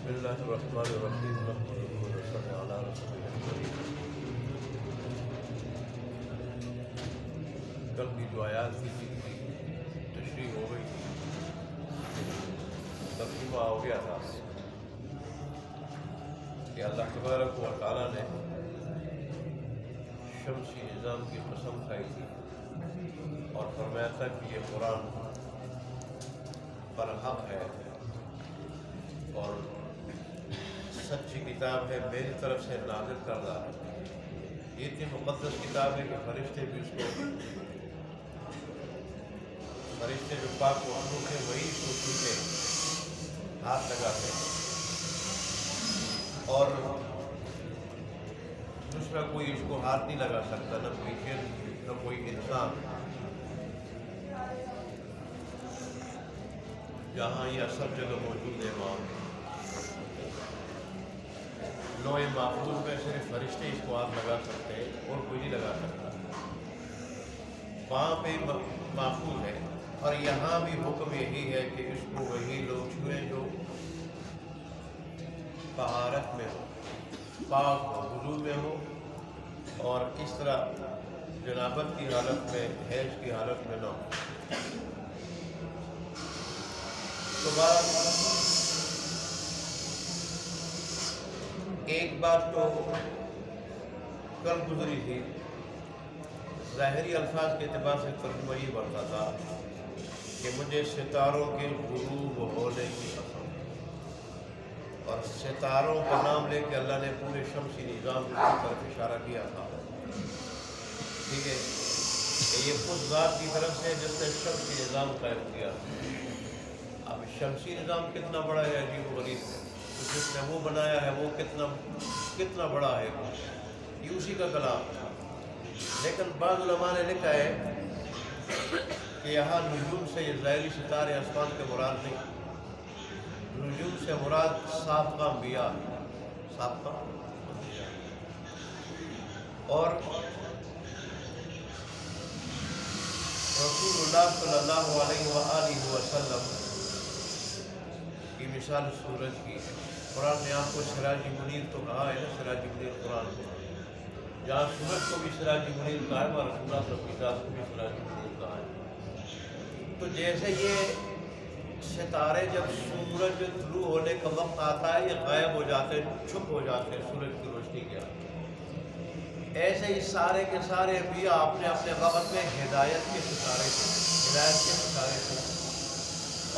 اللہ الرحمن الرحیم نحمدہ ونصلی علی رسولہ الکریم۔ کل کی جو آیات کی تشریح ہو گئی تھی، ترجمہ ہو گیا تھا کہ اللہ تبارک و تعالیٰ نے شمسی نظام کی قسم کھائی تھی اور فرمایا تھا کہ یہ قرآن پر حق ہے اور سچی کتاب ہے، میری طرف سے نازل کردہ ہے۔ یہ اتنی مقدس کتاب ہے کہ فرشتے بھی اس کو، فرشتے جو پاک و مخلوق ہیں وہی اس کو چھوتے ہاتھ لگاتے ہیں، اور دوسرا کوئی اس کو ہاتھ نہیں لگا سکتا، نہ کوئی جن نہ کوئی انسان۔ جہاں یہ سب جگہ موجود ہے وہاں لوح محفوظ میں صرف فرشتے اس کو ہاتھ لگا سکتے ہیں اور کوئی نہیں لگا سکتا، وہاں پہ محفوظ ہے۔ اور یہاں بھی حکم یہی ہے کہ اس کو وہی لوگ چھوئیں جو طہارت میں ہو، پاک ہو، وضو میں ہو، اور اس طرح جنابت کی حالت میں، حیض کی حالت میں نہ ہو۔ تو ایک بات تو کل گزری تھی، ظاہری الفاظ کے اعتبار سے ترجمہ یہ بڑھتا تھا کہ مجھے ستاروں کے غروب ہونے کی قسم، اور ستاروں کا نام لے کے اللہ نے پورے شمسی نظام کی طرف اشارہ کیا تھا، ٹھیک ہے، کہ یہ خود ذات کی طرف سے جس نے شمسی نظام قائم کیا۔ اب شمسی نظام کتنا بڑا ہے، عجیب و غریب ہے، جس نے وہ بنایا ہے وہ کتنا بڑا ہے، یہ اسی کا کلام ہے۔ لیکن بعض علماء نے لکھا ہے کہ یہاں نجوم سے یہ ظاہری ستارے آسمان کے مراد نہیں، نجوم سے مراد سابقہ انبیاء، سابقہ انبیاء، اور رسول اللہ صلی اللہ علیہ وآلہ وسلم کی مثال سورج کی ہے۔ قرآن نے آپ کو سراج منیر تو کہا ہے نا، سراج منیر قرآن میں، جہاں سورج کو بھی سراج منیر کہا ہے، اور رسول اللہ صلی اللہ علیہ وسلم کو بھی سراج منیر کہا ہے۔ تو جیسے یہ ستارے جب سورج طلوع ہونے کا وقت آتا ہے یہ غائب ہو جاتے ہیں، چھپ ہو جاتے ہیں سورج کی روشنی کے آگے، ایسے ہی سارے کے سارے انبیاء اپنے اپنے وقت میں ہدایت کے ستارے تھے، ہدایت کے ستارے تھے،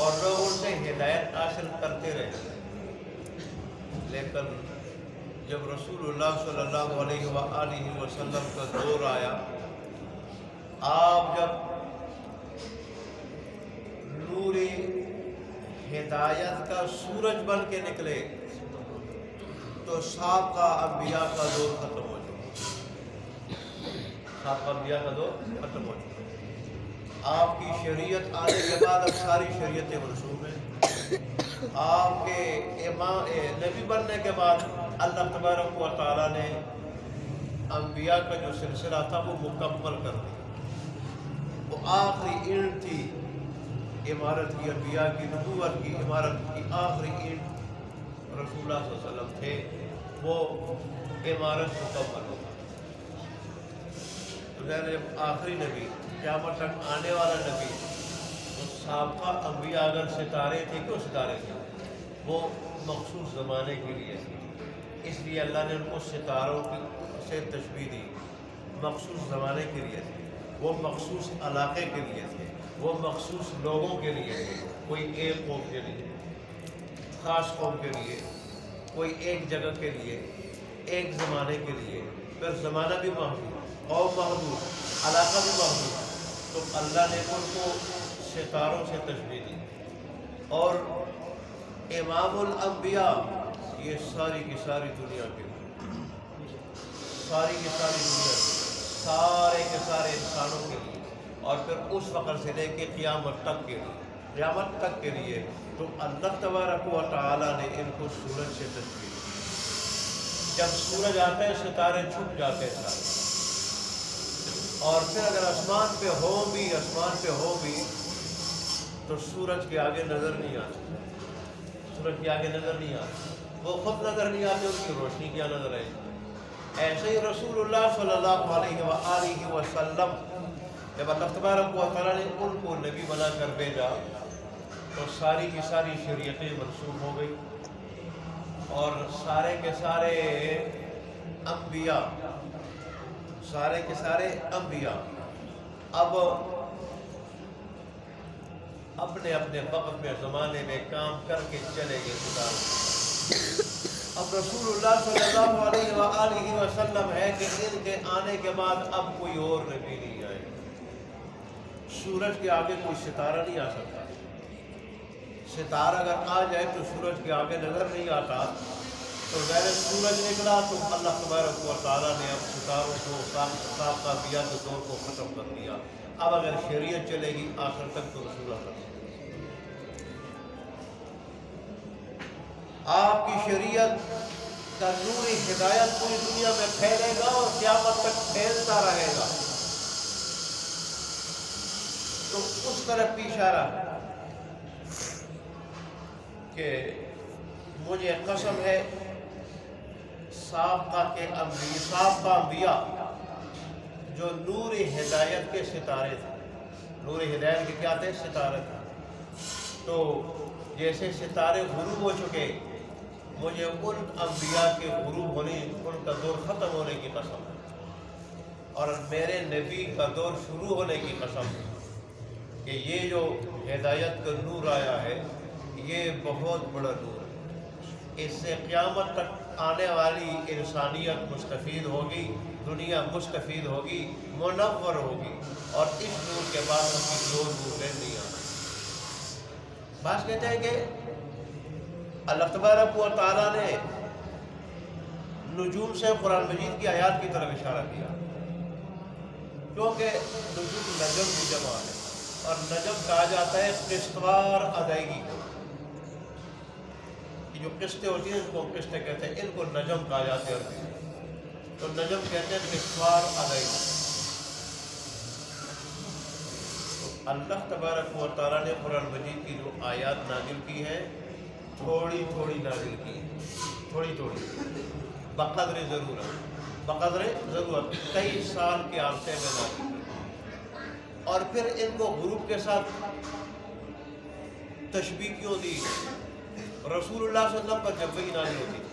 اور لوگ ان سے ہدایت حاصل کرتے رہے۔ لیکن جب رسول اللہ صلی اللہ علیہ وآلہ وسلم کا دور آیا، آپ جب نور ہدایت کا سورج بن کے نکلے تو سابقہ انبیاء کا دور ختم ہو چکا، سابقہ انبیاء کا دور ختم ہو چکا۔ آپ کی شریعت آنے کے بعد اب ساری شریعتیں منسوخ ہیں۔ آپ کے امام نبی بننے کے بعد اللہ تبارک و تعالیٰ نے انبیاء کا جو سلسلہ تھا وہ مکمل کر دیا، وہ آخری اینٹ تھی عمارت کی، انبیاء کی نبوت کی عمارت کی آخری اینٹ رسول اللہ صلی اللہ علیہ وسلم تھے، وہ عمارت مکمل ہو گئی۔ تو جب آخری نبی، قیامت تک آنے والا نبی، تو سابقہ انبیاء اگر ستارے تھے، کیوں ستارے تھے؟ وہ مخصوص زمانے کے لیے تھے، اس لیے اللہ نے ان کو ستاروں سے تشبیہ دی، مخصوص زمانے کے لیے تھے، وہ مخصوص علاقے کے لیے تھے، وہ مخصوص لوگوں کے لیے تھے، کوئی ایک قوم کے لیے، خاص قوم کے لیے، کوئی ایک جگہ کے لیے، ایک زمانے کے لیے، پھر زمانہ بھی محدود، قوم محدود، علاقہ بھی محدود، تو اللہ نے ان کو ستاروں سے تشبیہ دی۔ اور امام الانبیاء یہ ساری کی ساری دنیا کے، ساری کی ساری دنیا کے، سارے کے سارے انسانوں کے لیے، اور پھر اس وقت سے لے کے قیامت تک کے لیے، قیامت تک کے لیے، تو اللہ تبارک و تعالیٰ نے ان کو سورج سے تشبیہ دی۔ جب سورج آتا ہے ستارے چھپ جاتے ہیں سارے، اور پھر اگر آسمان پہ ہو بھی تو سورج کے آگے نظر نہیں آ سکتا، سورج کے آگے نظر نہیں آ سکتا۔ وہ خود نظر نہیں آتے، ان کی روشنی کیا نظر آئے گی؟ ایسے ہی رسول اللہ صلی اللہ علیہ وآلہ وسلم جب اللہ تبارک و تعالیٰ نے ان کو نبی بنا کر بھیجا تو ساری کی ساری شریعتیں منسوخ ہو گئی، اور سارے کے سارے انبیاء اب اپنے اپنے وقت میں زمانے میں کام کر کے چلے گئے خدا۔ اب رسول اللہ صلی اللہ علیہ وآلہ وسلم ہے کہ ان کے آنے کے بعد اب کوئی اور نبی نہیں آئے۔ سورج کے آگے کوئی ستارہ نہیں آ سکتا، ستارہ اگر آ جائے تو سورج کے آگے نظر نہیں آتا، تو ظاہر سورج نکلا تو اللہ تبارک و تعالیٰ نے اب ستاروں کو صاف انبیاء کے دور کو ختم کر دیا۔ اب اگر شریعت چلے گی آخر تک تو رسول اللہ آپ کی شریعت کا نور ہدایت پوری دنیا میں پھیلے گا اور قیامت تک پھیلتا رہے گا۔ تو اس طرف بھی اشارہ کہ مجھے قسم ہے سابقہ انبیاء جو نور ہدایت کے ستارے تھے، نور ہدایت کے کیا تھے؟ ستارے تھے۔ تو جیسے ستارے غروب ہو چکے، مجھے ان انبیاء کے غروب ہونے، ان کا دور ختم ہونے کی قسم ہے، اور میرے نبی کا دور شروع ہونے کی قسم ہے کہ یہ جو ہدایت کا نور آیا ہے یہ بہت بڑا نور ہے۔ اس سے قیامت تک آنے والی انسانیت مستفید ہوگی، دنیا مستفید ہوگی، منور ہوگی، اور اس نور کے بعد ہم کی دو نوریں نہیں آئیں۔ بات کہتے ہیں کہ اللہ تبارک و تعالیٰ نے نجوم سے قرآن مجید کی آیات کی طرف اشارہ کیا، کیونکہ نجوم نجم کی جمع ہے، اور نجم کہا جاتا ہے قسطوار ادائیگی کو۔ جو قسطیں ہوتی ہیں ان کو قسطیں کہتے ہیں، ان کو نجم کہا جاتا ہے، تو نجم کہتے ہیں قسطوار ادائیگی۔ تو اللہ تبارک و تعالیٰ نے قرآن مجید کی جو آیات نازل کی ہیں تھوڑی تھوڑی نازل کی ہیں، تھوڑی تھوڑی، بقدر ضرورت، کئی سال کے عرصے میں نازل کی، اور پھر ان کو غروب کے ساتھ تشبیہ کیوں دی؟ رسول اللہ صلی اللہ علیہ وسلم پر جب وحی نازل ہوتی تھی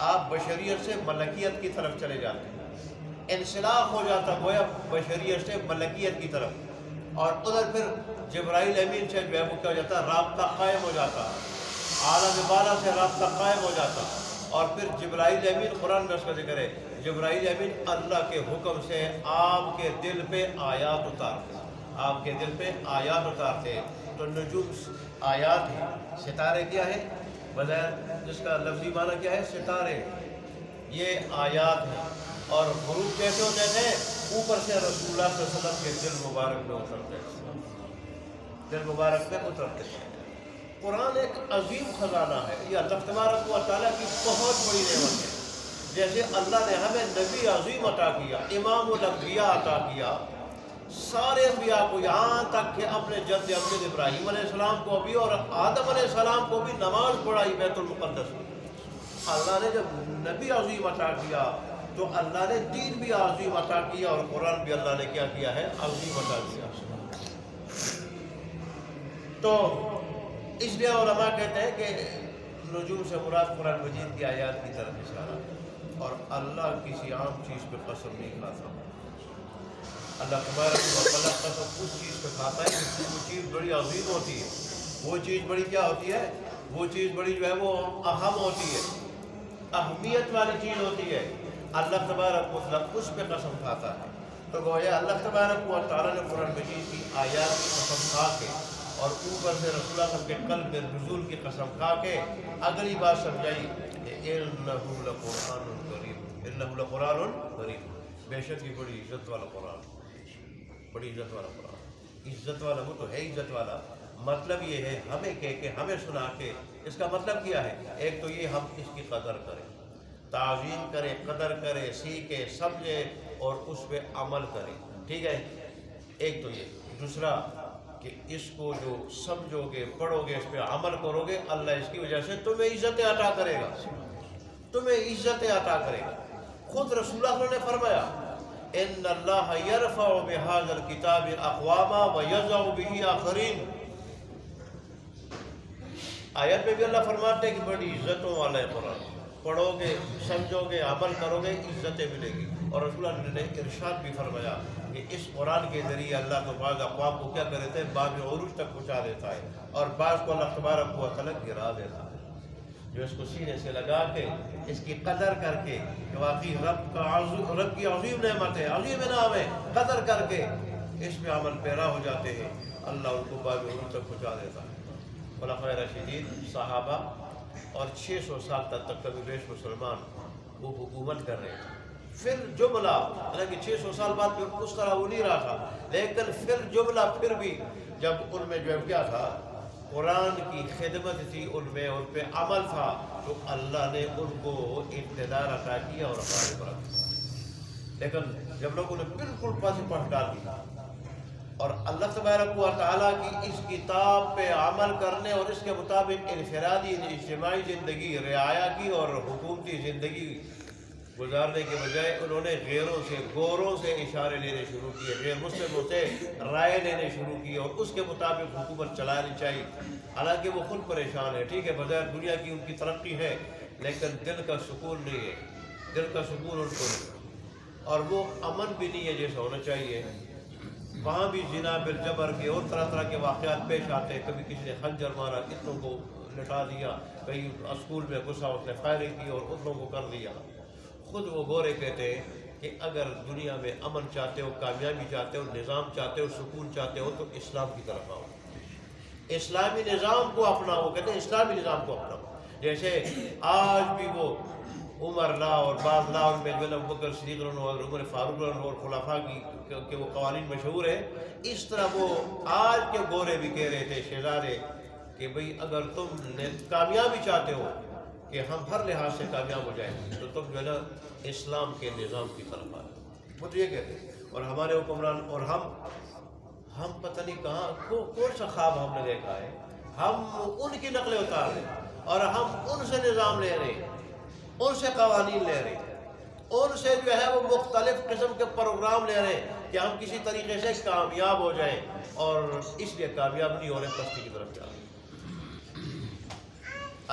آپ بشریت سے ملکیت کی طرف چلے جاتے، انسلاخ ہو جاتا گویا بشریت سے ملکیت کی طرف، اور ادھر پھر جبرائیل امین سے جو ہے وہ کیا ہو جاتا، رابطہ قائم ہو جاتا، عالم بالا سے رابطہ قائم ہو جاتا، اور پھر جبرائیل امین، قرآن میں اس کا ذکر ہے، جبرائیل امین اللہ کے حکم سے آپ کے دل پہ آیات اتارتے، آپ کے دل پہ آیات اتارتے۔ تو نجوم آیات ہیں، ستارے کیا ہے؟ بظاہر جس کا لفظی معنی کیا ہے؟ ستارے، یہ آیات ہیں۔ اور غروب کیسے ہوتے تھے؟ اوپر سے رسول اللہ صلی اللہ علیہ وسلم کے دل مبارک میں اترتے تھے، دل مبارک میں اترتے تھے۔ قرآن ایک عظیم خزانہ ہے، یہ اللہ تبارک و تعالیٰ کی بہت بڑی نعمت ہے۔ جیسے اللہ نے ہمیں نبی عظیم عطا کیا، امام الانبیاء عطا کیا، سارے انبیاء کو، یہاں تک کہ اپنے جد امجد ابراہیم علیہ السلام کو بھی اور آدم علیہ السلام کو بھی نماز پڑھائی بیت المقدس میں۔ اللہ نے جب نبی عظیم عطا کیا تو اللہ نے دین بھی عظیم عطا کیا، اور قرآن بھی اللہ نے کیا کیا ہے؟ عظیم عطا کیا۔ تو اس لیے علماء کہتے ہیں کہ نجوم سے مراد قرآن مجید کی آیات کی طرف اشارہ ہے، اور اللہ کسی عام چیز پہ قسم نہیں کھاتا۔ اللہ تبارک و تعالیٰ قسم اس چیز پہ کھاتا ہے کہ وہ چیز بڑی عظیم ہوتی ہے، وہ چیز بڑی کیا ہوتی ہے؟ وہ چیز بڑی جو ہے وہ اہم ہوتی ہے، اہمیت والی چیز ہوتی ہے، اللہ تبارک و تعالیٰ اس پہ قسم کھاتا ہے۔ تو گویا اللہ تبارک و تعالیٰ نے قرآن مجید کی آیات کی قسم کھا کے، اور اوپر سے رسول اللہ صلی اللہ علیہ وسلم کے قلب میں نزول کی قسم کھا کے اگلی بات سمجھائی کہ اِنَّهُ لَقُرْآنٌ كَرِيمٌ، اِنَّهُ لَقُرْآنٌ كَرِيمٌ، بے شک یہ بڑی عزت والا قرآن، بڑی عزت والا قرآن۔ عزت والا وہ تو ہے عزت والا، مطلب یہ ہے ہمیں کہہ کے، ہمیں سنا کے، اس کا مطلب کیا ہے؟ ایک تو یہ ہم اس کی قدر کریں، تعظیم کریں، قدر کریں، سیکھیں، سمجھیں اور اس پہ عمل کریں، ٹھیک ہے؟ ایک تو یہ۔ دوسرا کہ اس کو جو سمجھو گے، پڑھو گے، اس پہ عمل کرو گے، اللہ اس کی وجہ سے تمہیں عزتیں عطا کرے گا، تمہیں عزتیں عطا کرے گا۔ خود رسول اللہ نے فرمایا ان اللہ یرفع بہذا الکتاب اقواما ویضع بہ آخرین۔ آیت میں بھی اللہ فرماتے ہیں کہ بڑی عزتوں والا ہے قرآن، پڑھو گے، سمجھو گے، عمل کرو گے، عزتیں ملے گی۔ اور رسول اللہ نے ارشاد بھی فرمایا کہ اس قرآن کے ذریعے اللہ تو بعض اقوام کو کیا کر دیتا ہے، بعض عروج تک پہنچا دیتا ہے، اور بعض کو اللہ تبارک و تعالیٰ گرا دیتا ہے۔ جو اس کو سینے سے لگا کے، اس کی قدر کر کے کہ واقعی رب کی عظیم نعمت ہے، عظیم انعام ہے، قدر کر کے اس میں عمل پیرا ہو جاتے ہیں، اللہ ان کو بعض عروج تک پہنچا دیتا ہے۔ خلفائے راشدین، صحابہ اور 600 سال تک کبھی بیش مسلمان وہ حکومت کر رہے تھے۔ پھر جملہ، حالانکہ 600 سال بعد پھر اس طرح وہ نہیں رہا تھا، لیکن پھر جملہ پھر بھی جب ان میں جو ہے کیا تھا، قرآن کی خدمت تھی ان میں، ان پہ عمل تھا، تو اللہ نے ان کو اقتدار عطا کیا اور غالب رکھا۔ لیکن جب لوگوں نے بالکل پاس پڑھ ڈال دیا اور اللہ تبارک و تعالیٰ کی اس کتاب پہ عمل کرنے اور اس کے مطابق انفرادی اجتماعی زندگی رعایا کی اور حکومتی زندگی گزارنے کے بجائے انہوں نے غیروں سے، گوروں سے اشارے لینے شروع کیے، غیر مسلموں سے رائے لینے شروع کی اور اس کے مطابق حکومت چلانی چاہیے۔ حالانکہ وہ خود پریشان ہے، ٹھیک ہے، بظاہر دنیا کی ان کی ترقی ہے، لیکن دل کا سکون نہیں ہے، دل کا سکون ان کو نہیں، اور وہ امن بھی نہیں ہے جیسا ہونا چاہیے۔ وہاں بھی زنا بالجبر کے اور طرح طرح کے واقعات پیش آتے ہیں، کبھی کسی نے خنجر مارا، کتنوں کو لٹا دیا، کہیں اسکول میں گھسا اس نے فائرنگ کی اور اتنوں کو کر دیا۔ خود وہ گورے کہتے ہیں کہ اگر دنیا میں امن چاہتے ہو، کامیابی چاہتے ہو، نظام چاہتے ہو، سکون چاہتے ہو، تو اسلام کی طرف آؤ، اسلامی نظام کو اپناؤ۔ کہتے ہیں اسلامی نظام کو اپناؤ۔ جیسے آج بھی وہ عمر لا اور بعض لا ان میں جو ابو بکر صدیق اور عمر فاروق اور خلفاء کی وہ قوانین مشہور ہیں، اس طرح وہ آج کے گورے بھی کہہ رہے تھے، شہزادے، کہ بھئی اگر تم کامیابی چاہتے ہو کہ ہم ہر لحاظ سے کامیاب ہو جائیں، تو تم جو ہے نا اسلام کے نظام کی طرف آئے۔ وہ تو یہ کہتے ہیں، اور ہمارے حکمران اور ہم پتہ نہیں کہاں کون سا خواب ہم نے دیکھا ہے، ہم ان کی نقلیں اتار رہے ہیں اور ہم ان سے نظام لے رہے ہیں، ان سے قوانین لے رہے ہیں، ان سے جو ہے وہ مختلف قسم کے پروگرام لے رہے ہیں کہ ہم کسی طریقے سے کامیاب ہو جائیں، اور اس لیے کامیاب نہیں ہو رہے، پستی کی طرف جا رہے ہیں۔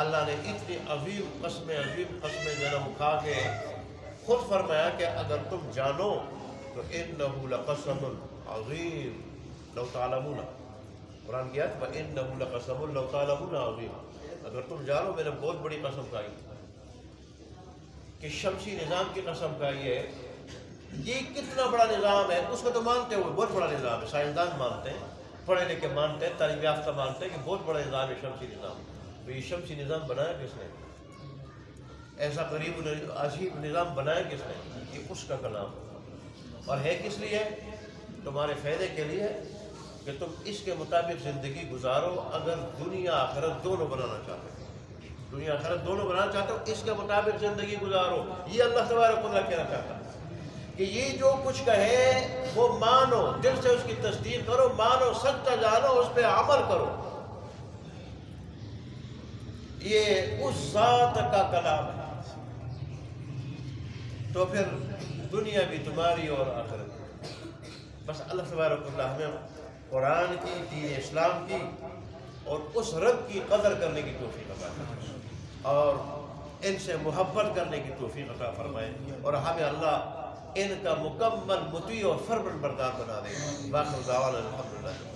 اللہ نے اتنی عظیم قسمیں جنم کھا کے خود فرمایا کہ اگر تم جانو تو انہ لقسم عظیم لو تعلمون، قرآن کی آیت وانہ لقسم لو تعلمون عظیم، اگر تم جانو میں نے بہت بڑی قسم کھائی کہ شمسی نظام کی قسم کھائی ہے، یہ کتنا بڑا نظام ہے، اس کو تو مانتے ہو، بہت بڑا نظام ہے، سائنسدان مانتے ہیں، پڑھے لکھے مانتے ہیں، تعلیم یافتہ مانتے ہیں کہ بہت بڑا نظام ہے شمسی نظام۔ تو یہ شمسی نظام بنایا کس نے؟ ایسا قریب عجیب نظام بنایا کس نے؟ یہ اس کا کلام ہے، اور ہے کس لیے؟ تمہارے فائدے کے لیے، کہ تم اس کے مطابق زندگی گزارو۔ اگر دنیا آخرت دونوں بنانا چاہتے ہو، دنیا آخرت دونوں بنانا چاہتے ہو، اس کے مطابق زندگی گزارو۔ یہ اللہ تبارک و تعالیٰ کہنا چاہتا ہے کہ یہ جو کچھ کہے وہ مانو، دل سے اس کی تصدیق کرو، مانو، سچا جانو، اس پہ عمل کرو۔ یہ اس ذات کا کلام ہے، تو پھر دنیا بھی تمہاری اور آخرت۔ بس اللہ تبارک و تعالیٰ ہمیں قرآن کی، دین اسلام کی اور اس رب کی قدر کرنے کی توفیق عطا فرمائے، اور ان سے محبت کرنے کی توفیق عطا فرمائے، اور ہمیں اللہ ان کا مکمل مطیع اور فرمانبردار بنا دے۔ باقی دعوانا الحمدللہ۔